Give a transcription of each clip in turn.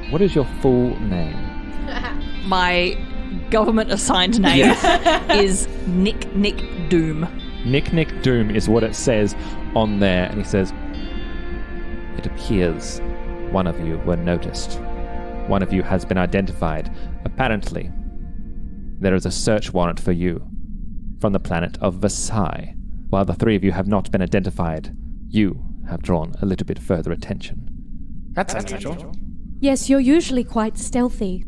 What is your full name? My government-assigned name is Nick Doom. Nick Doom is what it says on there, and he says, "It appears one of you were noticed. One of you has been identified. Apparently, there is a search warrant for you from the planet of Versailles. While the three of you have not been identified, you have drawn a little bit further attention." That's unusual. Yes, you're usually quite stealthy.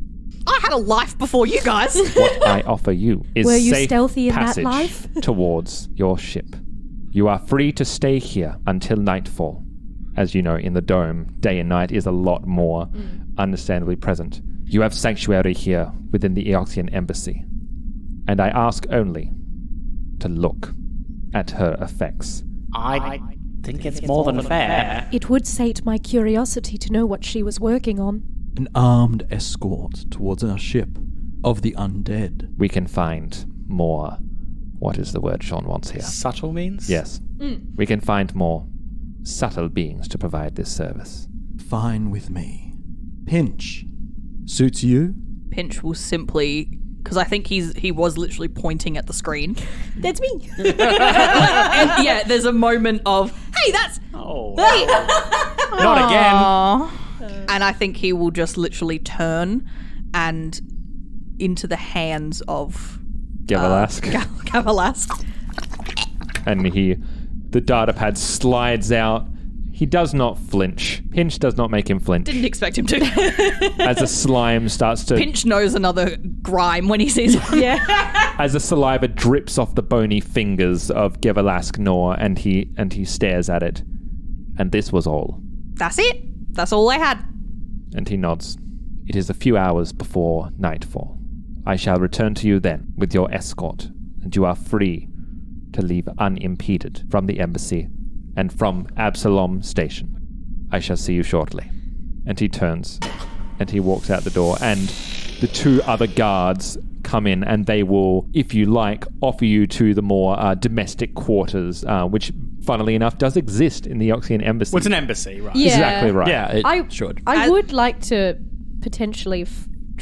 I had a life before you guys. What I offer you is Were you safe stealthy in that passage life? towards your ship. You are free to stay here until nightfall. As you know, in the dome, day and night is a lot more understandably present. You have sanctuary here within the Eoxian embassy. And I ask only to look at her effects. I think it's more than fair. It would sate my curiosity to know what she was working on. An armed escort towards our ship of the undead. We can find more. What is the word Sean wants here? Subtle means? Yes. We can find more subtle beings to provide this service. Fine with me. Pinch. Suits you? Pinch will simply... Because I think he was literally pointing at the screen. That's me. And yeah, there's a moment of, hey, that's... Oh. Not again. And I think he will just literally turn and into the hands of... Gevalarsk. Gevalarsk. And the datapad slides out. He does not flinch. Pinch does not make him flinch. Didn't expect him to. As the slime starts to... Pinch knows another grime when he sees one. Yeah. As the saliva drips off the bony fingers of Gevalarsk Nor, and he stares at it. And this was all. That's it. That's all I had. And he nods. It is a few hours before nightfall. I shall return to you then with your escort, and you are free to leave unimpeded from the embassy and from Absalom Station. I shall see you shortly. And he turns and he walks out the door, and the two other guards come in, and they will, if you like, offer you to the more domestic quarters, which, funnily enough, does exist in the Eoxian embassy. Well, it's an embassy, right? Yeah. Exactly right. Yeah, it I should. I would like to potentially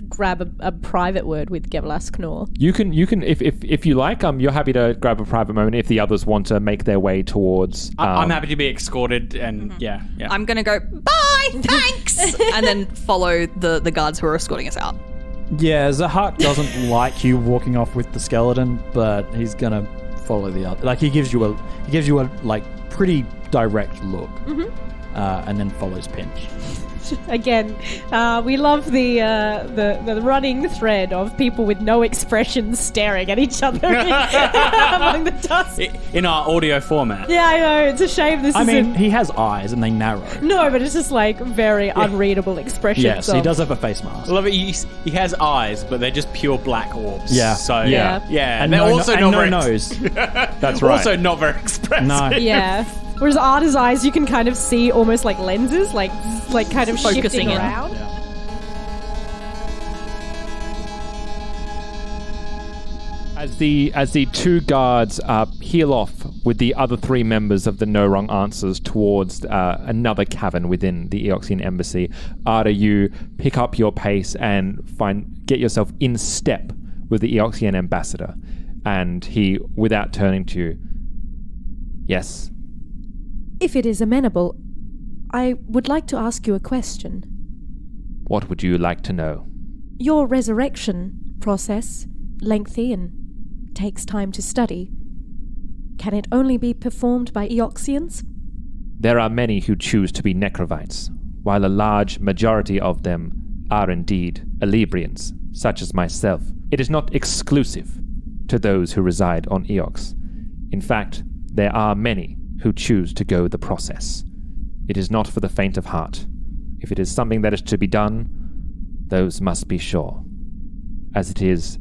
grab a private word with Gevalarsk Nor. You can, if you like, you're happy to grab a private moment if the others want to make their way towards. I'm happy to be escorted, and yeah. I'm going to go, bye, thanks, and then follow the guards who are escorting us out. Yeah, Zahak doesn't like you walking off with the skeleton, but he's gonna follow the other. Like he gives you a like pretty direct look, and then follows Pinch. Again, we love the running thread of people with no expressions staring at each other among the dust. In our audio format. Yeah, I know. It's a shame this I isn't... mean, he has eyes and they narrow. No, but it's just like very unreadable expressions. Yes, he does have a face mask. I love it. He has eyes, but they're just pure black orbs. Yeah. So Yeah. and they're also not no very nose. That's right. Also not very expressive. No. Yeah. Whereas Arda's eyes, you can kind of see almost like lenses, like kind of Focusing shifting in. around. As the two guards peel off with the other three members of the No Wrong Answers towards another cavern within the Eoxian embassy, Arda, you pick up your pace and get yourself in step with the Eoxian ambassador, and he, without turning to you, yes. If it is amenable, I would like to ask you a question. What would you like to know? Your resurrection process, lengthy and takes time to study. Can it only be performed by Eoxians? There are many who choose to be necrovites, while a large majority of them are indeed Alebrians, such as myself. It is not exclusive to those who reside on Eox. In fact, there are many who choose to go the process. It is not for the faint of heart. If it is something that is to be done, those must be sure, as it is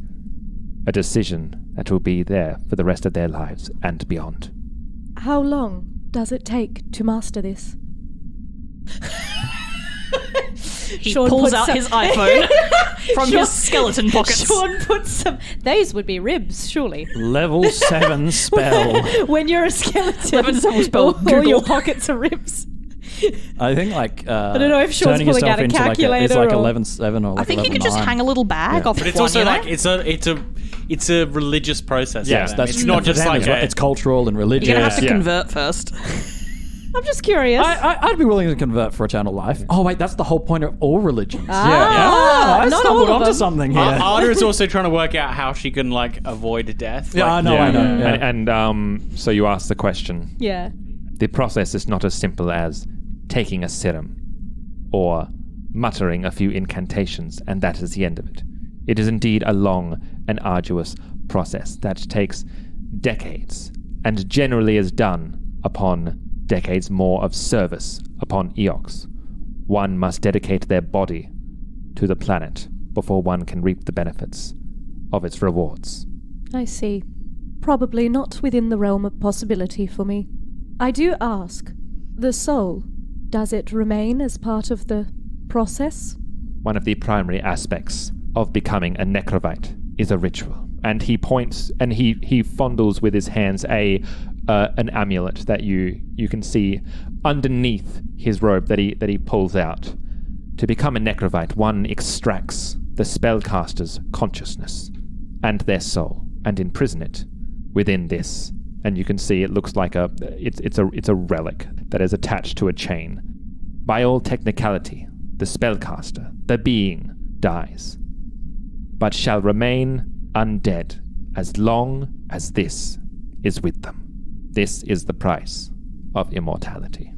a decision that will be there for the rest of their lives and beyond. How long does it take to master this? He Sean pulls puts out some- his iPhone from his skeleton pockets. Sean puts some... Those would be ribs, surely. Level 7 spell. When you're a skeleton, Level 7 spell, all your Google. pockets are ribs. I think like I don't know if Sean's turning pulling yourself out a into calculator it's like or... 11.7 or like I think you could just 11.9. hang a little bag off But the it's one, also you know? like it's a religious process. Yes, for them. that's it's not for just them like as well. It's cultural and religious. You're going to have to Yeah. convert first. I'm just curious. I'd be willing to convert for eternal life. Oh wait, that's the whole point of all religions. Ah, I not stumbled all of onto them. something here. Arda is also trying to work out how she can like avoid death. Yeah, I Like, know. Yeah. And so you ask the question. Yeah. The process is not as simple as taking a serum or muttering a few incantations, and that is the end of it. It is indeed a long and arduous process that takes decades, and generally is done upon decades more of service upon Eox. One must dedicate their body to the planet before one can reap the benefits of its rewards. I see. Probably not within the realm of possibility for me. I do ask, the soul, does it remain as part of the process? One of the primary aspects of becoming a necrovite is a ritual. And he points and he fondles with his hands an amulet that you can see underneath his robe that he pulls out. To become a necrovite, one extracts the spellcaster's consciousness and their soul and imprison it within this. And you can see it looks like it's a relic that is attached to a chain. By all technicality, the spellcaster, the being, dies, but shall remain undead as long as this is with them. This is the price of immortality.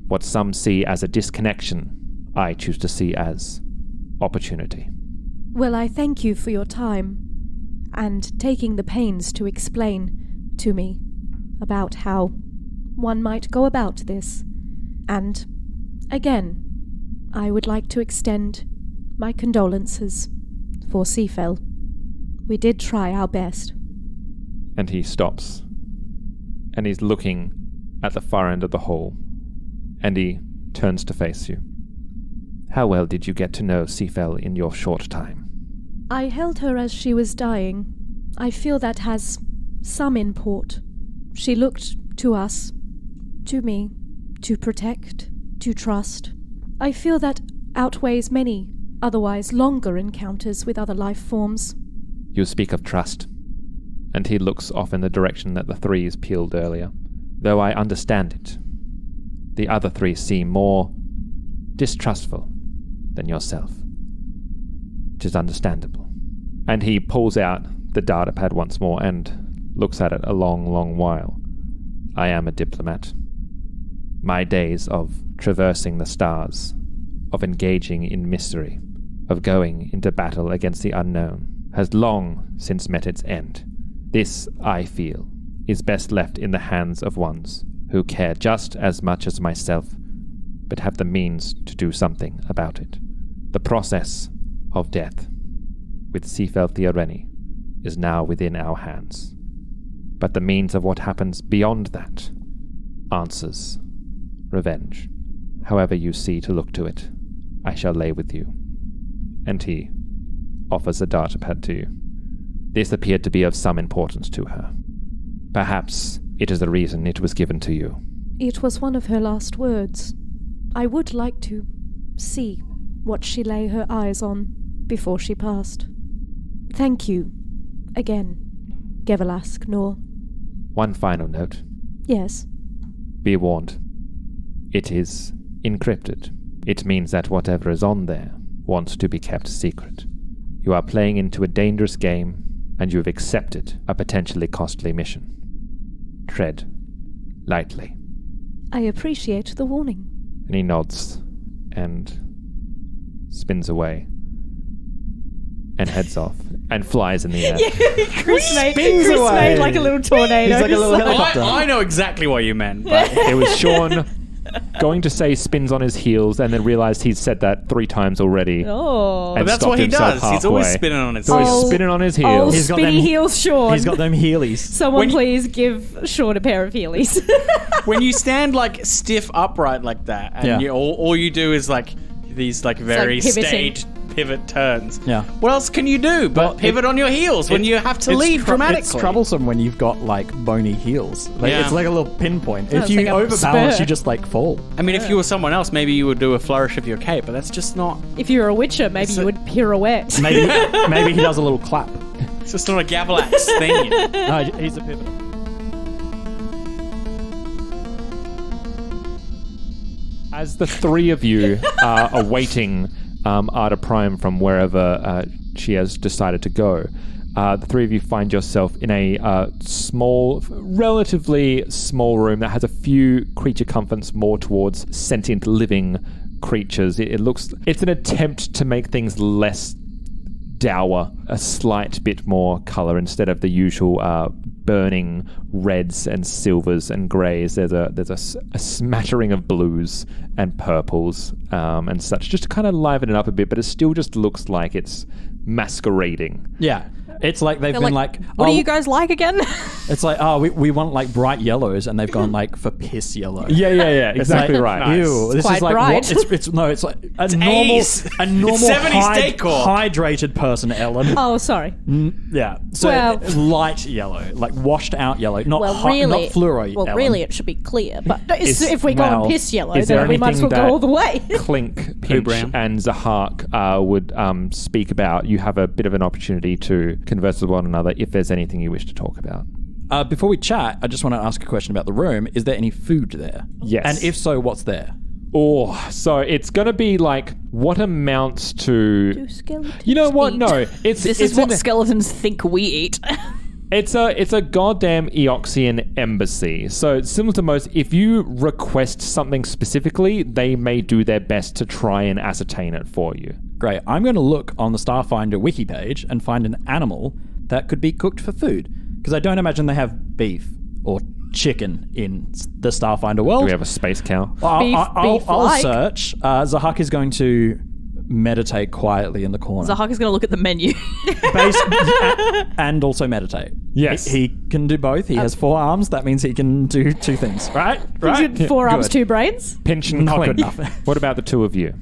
What some see as a disconnection, I choose to see as opportunity. Well, I thank you for your time and taking the pains to explain to me about how one might go about this. And again, I would like to extend my condolences for Sifell. We did try our best. And he stops. And he's looking at the far end of the hall. And he turns to face you. How well did you get to know Sifell in your short time? I held her as she was dying. I feel that has some import. She looked to us, to me, to protect, to trust. I feel that outweighs many otherwise longer encounters with other life forms. You speak of trust. And he looks off in the direction that the threes peeled earlier. Though I understand it, the other three seem more distrustful than yourself. Which is understandable. And he pulls out the datapad once more and looks at it a long, long while. I am a diplomat. My days of traversing the stars, of engaging in mystery, of going into battle against the unknown, has long since met its end. This, I feel, is best left in the hands of ones who care just as much as myself, but have the means to do something about it. The process of death with Sifell Theoreni is now within our hands. But the means of what happens beyond that answers revenge. However you see to look to it, I shall lay with you. And he offers a datapad to you. This appeared to be of some importance to her. Perhaps it is the reason it was given to you. It was one of her last words. I would like to see what she lay her eyes on before she passed. Thank you again, Gevalarsk Nor. One final note. Yes. Be warned. It is encrypted. It means that whatever is on there wants to be kept secret. You are playing into a dangerous game, and you have accepted a potentially costly mission. Tread lightly. I appreciate the warning. And he nods and spins away and heads off and flies in the air. Chris spins made away. like a little tornado. He's like a little Just helicopter. I know exactly what you meant, but It was Sean going to say spins on his heels and then realized he'd said that 3 times already. Oh. And that's stopped what he himself does. He's always halfway. spinning on his So he's heels. spinning on his Oh, heels. He's got spinny them- heels, Sean. He's got them Heelys. Someone When you- please give Sean a pair of Heelys. When you stand like stiff upright like that, and Yeah. all you do is like these like very pivoting. staged pivot turns. Yeah. What else can you do but Well, pivot on your heels when you have to It's leave dramatically? It's troublesome when you've got like bony heels. Like, Yeah. It's like a little pinpoint. If it's you like a overbalance, spur. you just like fall. I mean, if you were someone else, maybe you would do a flourish of your cape, but that's just not. If you were a witcher, maybe you would pirouette. Maybe he does a little clap. It's just not a Gevalarsk thing. No, he's a pivot. As the three of you are awaiting Arda Prime from wherever she has decided to go, the three of you find yourself in a small, relatively small room that has a few creature comforts more towards sentient living creatures. It's an attempt to make things less dour, a slight bit more color instead of the usual burning reds and silvers and greys. There's a smattering of blues and purples and such, just to kind of liven it up a bit, but it still just looks like it's masquerading. Yeah. It's like they've been like, what do you guys like again? It's like, we want like bright yellows, and they've gone like for piss yellow. Yeah, It's exactly like, right. Ew, this quite is like bright. what? It's like a normal, Ace. a normal It's 70s decor. hydrated person, Ellen. Oh, sorry. Yeah, so Well- light yellow, like washed out yellow, not Well, hot, really, not fluoro. well, Ellen. really, it should be clear. But If we go well, on piss yellow, is there then we might as well anything go all the way. Clink, Pinch, Bram? and Zahak would speak about. You have a bit of an opportunity to converse with one another if there's anything you wish to talk about. Before we chat, I just want to ask a question about the room. Is there any food there? Yes. And if so, what's there? Oh, so it's going to be like what amounts to... You know what? eat? No, it's This it's is what an- skeletons think we eat. It's a goddamn Eoxian embassy. So similar to most, if you request something specifically, they may do their best to try and ascertain it for you. Great. I'm going to look on the Starfinder wiki page and find an animal that could be cooked for food. Because I don't imagine they have beef or chicken in the Starfinder world. Do we have a space cow? I'll beef-like. search. Zahak is going to meditate quietly in the corner. Zahak is going to look at the menu. And also meditate. Yes. He can do both. He has 4 arms. That means he can do 2 things. Right? Right? 4 arms, Good. 2 brains. Pinch and Not Clink. good enough. What about the two of you?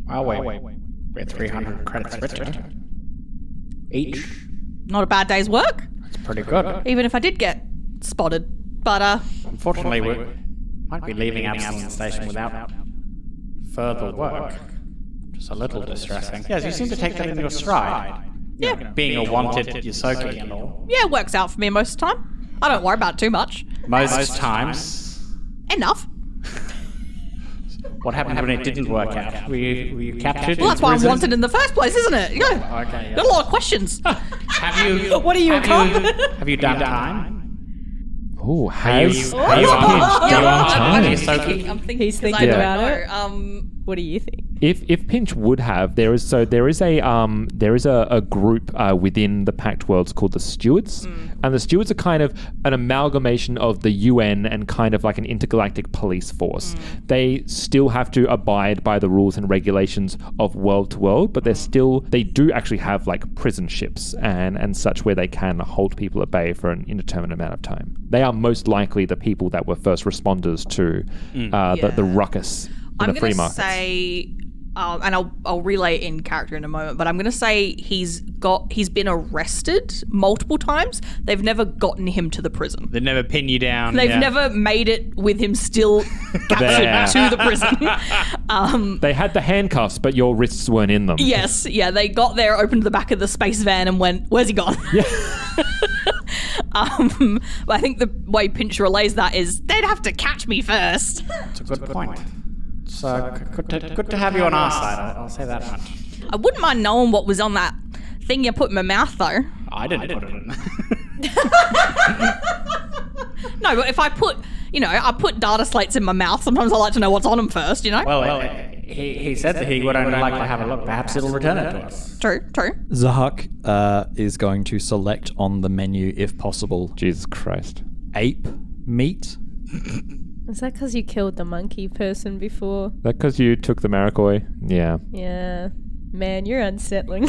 Oh, wait. We're 300 credits richer. Each. Not a bad day's work, It's pretty good. even if I did get spotted. But Unfortunately, we might be leaving Absalom Station without further work. Just a little distressing. Yes, you seem to take that in your stride. Yeah. Being a wanted Yosoki and all. yeah, it works out for me most of the time. I don't worry about it too much. Most times. Enough. What happened when it didn't work out? Were you captured? Well, that's why I'm wanted in the first place, isn't it? Yeah. Okay, Got a lot of questions. Have you? What are you, a cop? Have you done time? Oh, Are you has... on I'm Yosoki? thinking. I'm thinking. He's 'cause thinking I don't about know. it. What do you think? If Pinch would have, there is a group within the Pact Worlds called the Stewards, and the Stewards are kind of an amalgamation of the UN and kind of like an intergalactic police force. They still have to abide by the rules and regulations of world to world, but they do actually have like prison ships and such where they can hold people at bay for an indeterminate amount of time. They are most likely the people that were first responders to the ruckus in I'm the free going to market. say, and I'll relay it in character in a moment, but I'm going to say he's been arrested multiple times. They've never gotten him to the prison. They never pin you down. They've yeah. never made it with him still There. captured to the prison. They had the handcuffs, but your wrists weren't in them. Yes, yeah, they got there, opened the back of the space van and went, where's he gone? Yeah. But I think the way Pinch relays that is, they'd have to catch me first. It's a good point. So good to have you on our side. I'll say that much. I wouldn't mind knowing what was on that thing you put in my mouth, though. I didn't put it in. No, but if I put data slates in my mouth, sometimes I like to know what's on them first, you know? Well, he said that he would only like to have a look. Perhaps it'll return it to us. True. Zahak is going to select on the menu, if possible, Jesus Christ. ape meat. Is that because you killed the monkey person before? That because you took the Marikoi? Yeah. Yeah. Man, you're unsettling.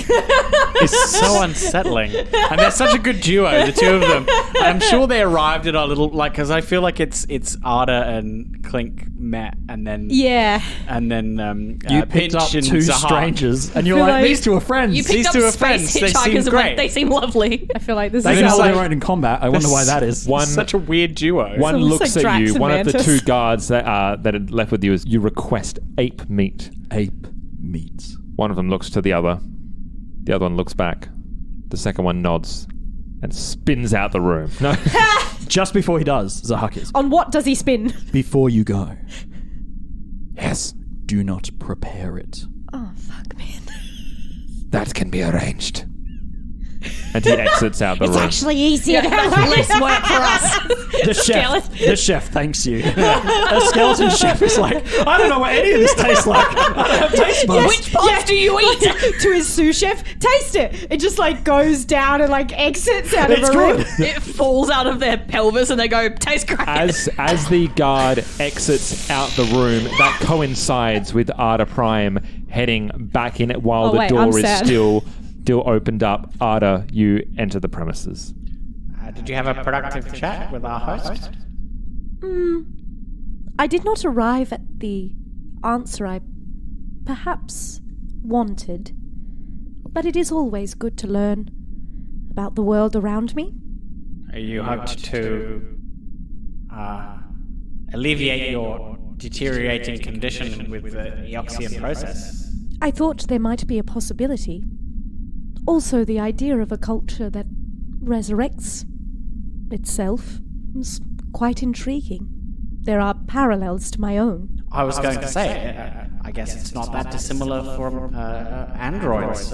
It's so unsettling. And they're such a good duo, the two of them. I'm sure they arrived at our little, like, because I feel like it's Arda and Clink met, and then Yeah. and then You picked Pinch up and two Zahar. strangers, and you're feel like, like- these two are friends. You These picked two up are friends. space They seem hitchhikers and great. went, they seem lovely. I feel like this They is can how hold like, their own in combat. I wonder why that is. One, Such a weird duo. one It's looks like at you. Drax and One of the Mantis. two guards that had left with you is you request ape meat. Ape meat. One of them looks to the other. The other one looks back. The second one nods and spins out the room. No. Just before he does, Zahak is. On what does he spin? Before you go, Yes, do not prepare it. Oh, fuck, man. that can be arranged. And he exits out the room. Actually easier to have Less work for us. The chef thanks you. A skeleton chef is like, I don't know what any of this tastes like. I don't have taste buds. Which parts do you eat? to his sous chef, taste it. It just like goes down and like exits out It's of a room. good. It falls out of their pelvis and they go, tastes great. As the guard exits out the room, that coincides with Arda Prime heading back in while Oh, the wait, door I'm is sad. still opened up. Arda, you enter the premises. Did you have a productive chat with our host? I did not arrive at the answer I perhaps wanted, but it is always good to learn about the world around me. You hoped to alleviate your deteriorating condition with the Eoxian process. I thought there might be a possibility. Also, the idea of a culture that resurrects itself is quite intriguing. There are parallels to my own. I was going to say, I guess it's not that dissimilar from androids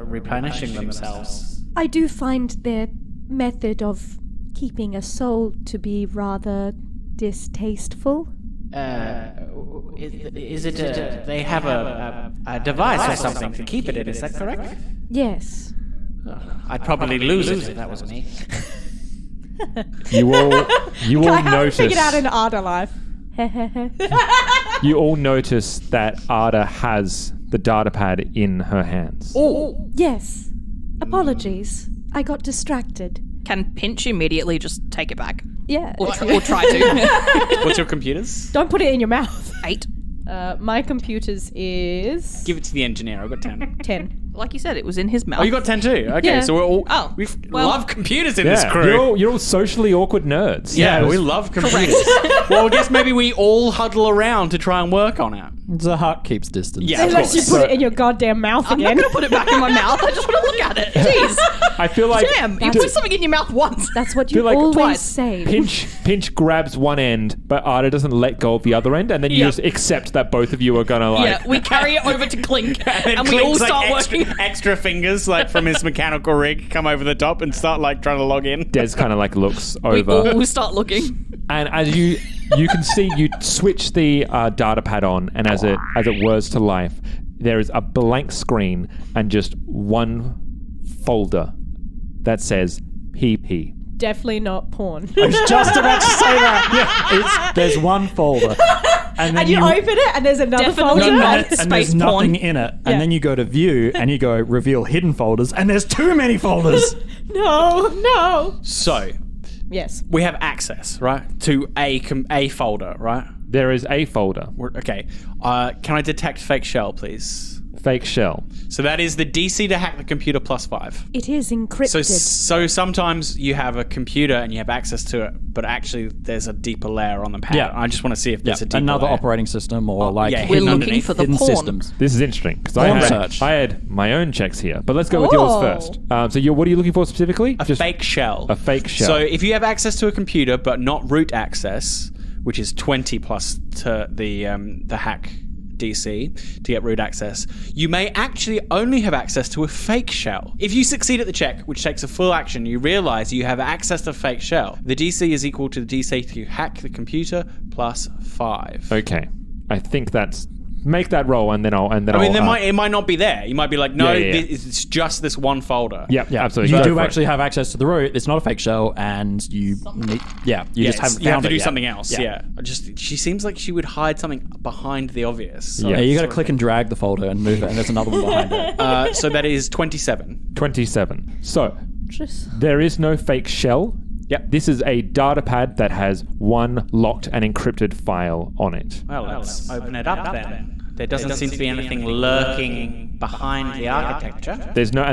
replenishing themselves. I do find their method of keeping a soul to be rather distasteful. Is it they have a device or something to keep it in? Is that correct? Yes. I'd probably lose it if that was me. You all I haven't notice. figured out an Arda life. You all notice that Arda has the datapad in her hands. Yes. Apologies. I got distracted. Can Pinch immediately just take it back? Yeah. Or try to. What's your computers? Don't put it in your mouth. 8. My computers is Give it to the engineer. I've got 10. 10. Like you said, it was in his mouth. Oh, you got 10 too? Okay, Yeah. so we're all... Oh, we well- love computers in this Yeah, crew. you're all socially awkward nerds. Yeah, we love computers. Well, I guess maybe we all huddle around to try and work on it. Zahak keeps distance. Yeah, of Unless you course. put it in your goddamn mouth I'm again. not going to put it back in my mouth. I just want to look at it. Jeez. I feel like Damn, you put something in your mouth once. That's what Feel you like always twice. say. Pinch grabs one end, but Arda doesn't let go of the other end, and then you Yep. just accept that both of you are gonna like. Yeah, we carry it over to Clink, and we Clink's all start extra, working. extra fingers, like from his mechanical rig, come over the top and start like trying to log in. Des kind of like looks We over, all start looking. and as you can see, you switch the datapad on, and as it whirs to life, there is a blank screen and just one folder that says PP. Definitely not porn. I was just about to say that. There's one folder. And then And you open it and there's another Definitely folder. not. and there's Space nothing porn. in it. Yeah. And then you go to view and you go reveal hidden folders and there's too many folders. No. So, Yes. we have access, right, to a folder, right? There is a folder, Okay. Can I detect fake shell, please? fake shell. So that is the DC to hack the computer +5. It is encrypted. So sometimes you have a computer and you have access to it, but actually there's a deeper layer on the pad. Yeah. I just want to see if there's a deeper Another layer. operating system or like yeah, We're hidden looking underneath. for the hidden porn. systems. This is interesting because Porn I search. had my own checks here, but let's go with yours Oh. first. So what are you looking for specifically? A fake shell. A fake shell. So if you have access to a computer but not root access, which is 20 plus to the hack DC to get root access, you may actually only have access to a fake shell. If you succeed at the check, which takes a full action, you realize you have access to a fake shell. The DC is equal to the DC to hack the computer +5. Okay, I think that's Make that roll, and then I'll. I mean, it might not be there. You might be like, no, it's just this one folder. Yeah, absolutely. You Go do for it. actually have access to the root. It's not a fake shell, and you just haven't You have found to it do yet. something else. Yeah. She seems like she would hide something behind the obvious. So, Yeah. Yeah, you got to click and drag the folder and move it, and there's another one behind it. so that is 27. 27. So there is no fake shell. Yep. This is a datapad that has one locked and encrypted file on it. Well, let's open it up then. There doesn't seem to be anything lurking behind the architecture. There's no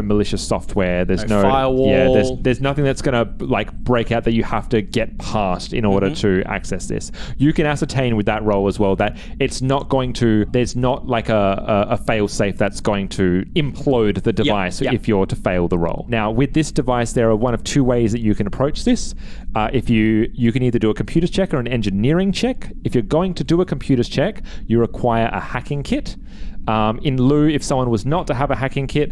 malicious software. There's No no firewall. Yeah, there's nothing that's gonna break out that you have to get past in order to access this. You can ascertain with that roll as well that it's not going to. There's not like a fail safe that's going to implode the device if you're to fail the roll. Now with this device, there are one of two ways that you can approach this. If you can either do a computer's check or an engineering check. If you're going to do a computer's check, you require a hacking kit. In lieu, if someone was not to have a hacking kit,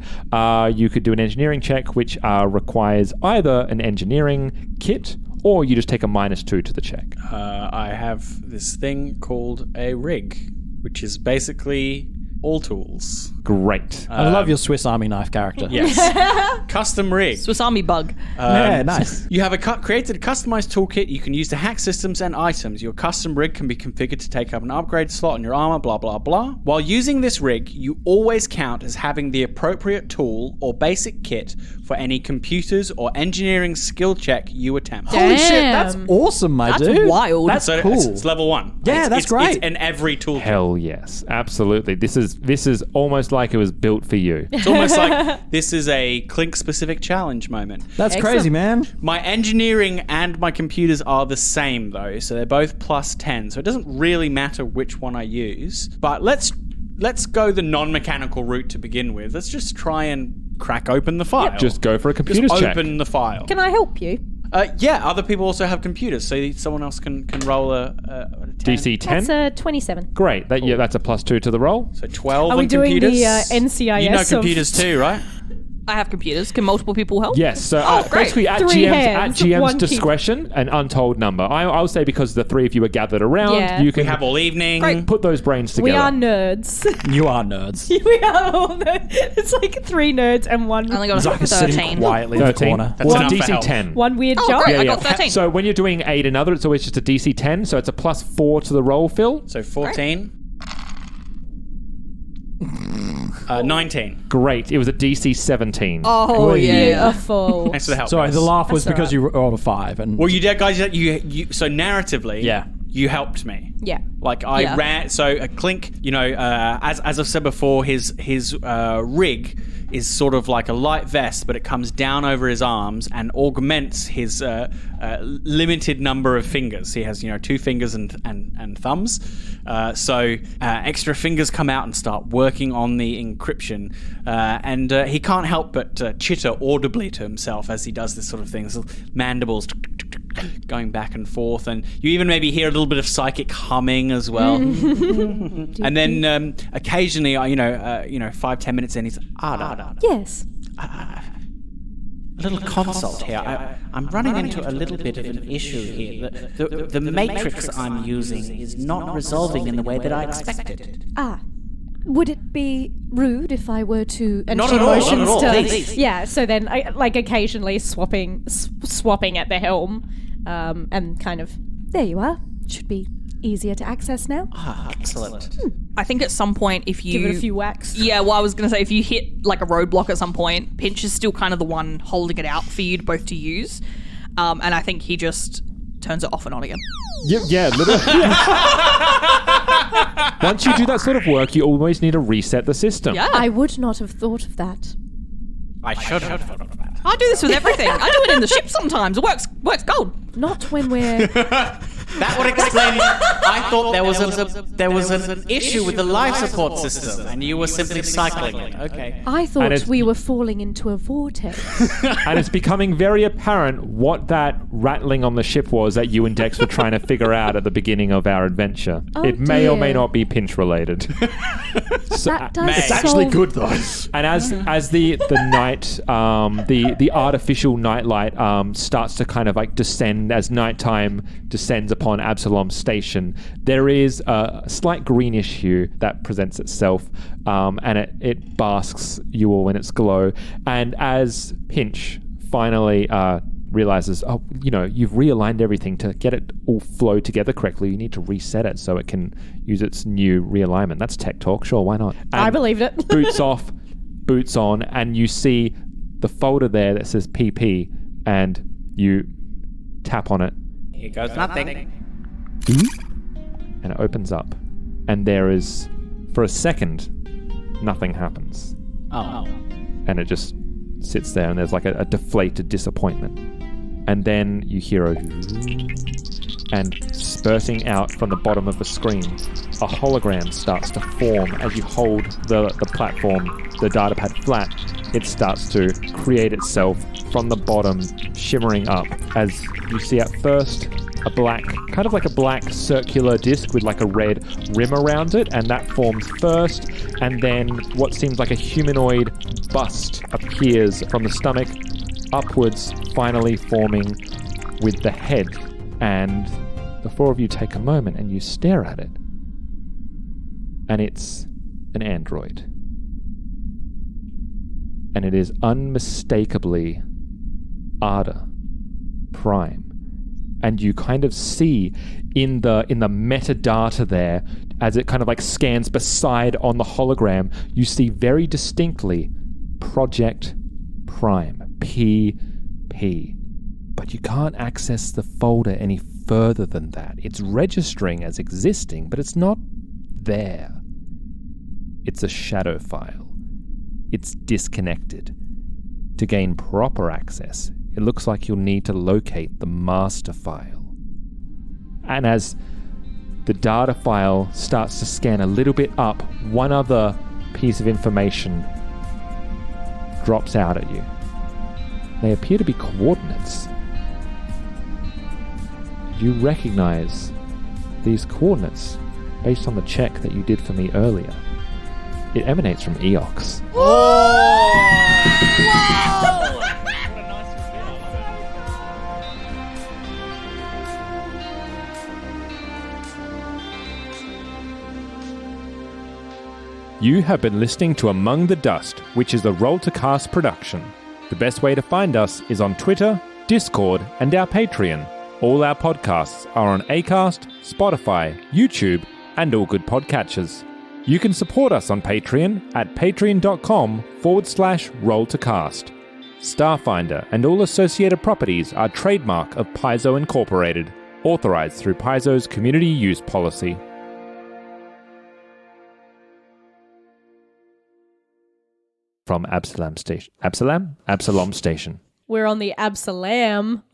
you could do an engineering check, which requires either an engineering kit or you just take a -2 to the check. I have this thing called a rig, which is basically all tools. Great. I love your Swiss Army knife character. Yes. Custom rig. Swiss Army bug. Yeah, nice. You have created a customized toolkit you can use to hack systems and items. Your custom rig can be configured to take up an upgrade slot in your armor, blah, blah, blah. While using this rig, you always count as having the appropriate tool or basic kit for any computers or engineering skill check you attempt. Holy shit, Damn. that's awesome, my That's dude. wild. That's So cool. it's level 1. Yeah, that's great. It's in every toolkit. Hell yes, absolutely. This is almost like it was built for you. It's almost like this is a Clink-specific challenge moment. That's Excellent. crazy, man. My engineering and my computers are the same, though, so they're both +10, so it doesn't really matter which one I use. But let's go the non-mechanical route to begin with. Let's just try and crack open the file. Just go for a computer's Just check. open the file. Can I help you? Yeah, other people also have computers, so someone else can roll a 10. DC 10. That's a 27. Great. That's a +2 to the roll. So 12 Are we on doing computers. the NCIS You know of- computers too, right? I have computers. Can multiple people help? Yes, so great. basically at 3 GM's, hands, at GM's 1 key. discretion, an untold number. I'll say because the three of you are gathered around, Yeah. you We can have all evening. Great. put those brains together. We are nerds. You are nerds. We are all nerds. It's like 3 nerds and one I only got a Zach is sitting 13. quietly in the 13. corner. That's Well, enough for DC help. 10. one weird Oh, job. great. I got 13. So when you're doing 8 and other, it's always just a DC 10, so it's a +4 to the roll, Phil. So 14. 19. Great. It was a DC 17. Oh, yeah. Beautiful. Thanks for the help. Sorry, guys. the laugh was That's because you rolled a 5. And Well, you did, guys. You so narratively, Yeah. you helped me. Yeah. Like I Yeah. ran. So a Clink, as I've said before, his rig is sort of like a light vest, but it comes down over his arms and augments his limited number of fingers. He has 2 fingers and thumbs. So extra fingers come out and start working on the encryption, and he can't help but chitter audibly to himself as he does this sort of thing. So mandibles going back and forth, and you even maybe hear a little bit of psychic humming as well. And then occasionally, 5-10 minutes in, he's Yes. A little consult here. I'm running into a little bit of an issue here. The matrix I'm using is not resolving in the way that I expected. Ah. Would it be rude if I were to Not enter at all, not motions at all. to... Please. Yeah, so then occasionally swapping at the helm, and kind of There you are. Should be easier to access now. Ah, excellent. I think at some point if you... give it a few whacks. Yeah, well, I was going to say, if you hit like a roadblock at some point, Pinch is still kind of the one holding it out for you both to use. And I think he just turns it off and on again. Yeah, literally. Once you do that sort of work, you always need to reset the system. Yeah. I would not have thought of that. I should have thought of that. I do this with everything. I do it in the ship sometimes. It works gold. Not when we're... That would explain. I thought there was an issue with the life support system, and you were simply cycling it. Okay. I And thought it's- we were falling into a vortex. And it's becoming very apparent what that rattling on the ship was that you and Dex were trying to figure out at the beginning of our adventure. Oh, it may or may dear. not be pinch related. So, That does It's actually solve- good though. and as the night, the artificial nightlight starts to kind of like descend as nighttime descends upon upon Absalom Station, there is a slight greenish hue that presents itself, and it basks you all in its glow. And as Pinch finally realizes, you've realigned everything to get it all flow together correctly, you need to reset it so it can use its new realignment. That's tech talk, sure, why not? And I believed it. boots off, boots on, and you see the folder there that says PP, and you tap on it. Here goes nothing. And it opens up. And there is, for a second, nothing happens. Oh. And it just sits there, and there's like a deflated disappointment. And then you hear and spurting out from the bottom of the screen, a hologram starts to form as you hold the platform, the datapad flat. It starts to create itself from the bottom, shimmering up, as you see at first a black, kind of like a black circular disc with like a red rim around it, and that forms first, and then what seems like a humanoid bust appears from the stomach upwards, finally forming with the head. And the four of you take a moment and you stare at it, and it's an android. And it is unmistakably Ada Prime. And you kind of see in the metadata there, as it kind of like scans beside on the hologram, you see very distinctly Project Prime, PP. But you can't access the folder any further than that. It's registering as existing, but it's not there. It's a shadow file. It's disconnected. To gain proper access, it looks like you'll need to locate the master file. And as the data file starts to scan a little bit up, one other piece of information drops out at you. They appear to be coordinates. You recognize these coordinates based on the check that you did for me earlier. It emanates from Eox. You have been listening to Among the Dust, which is a Roll to Cast production. The best way to find us is on Twitter, Discord, and our Patreon. All our podcasts are on Acast, Spotify, YouTube, and all good podcatchers. You can support us on Patreon at patreon.com/roll-to-cast. Starfinder and all associated properties are trademark of Paizo Incorporated, authorized through Paizo's community use policy. From Absalom Station. Absalom Station. We're on the Absalom.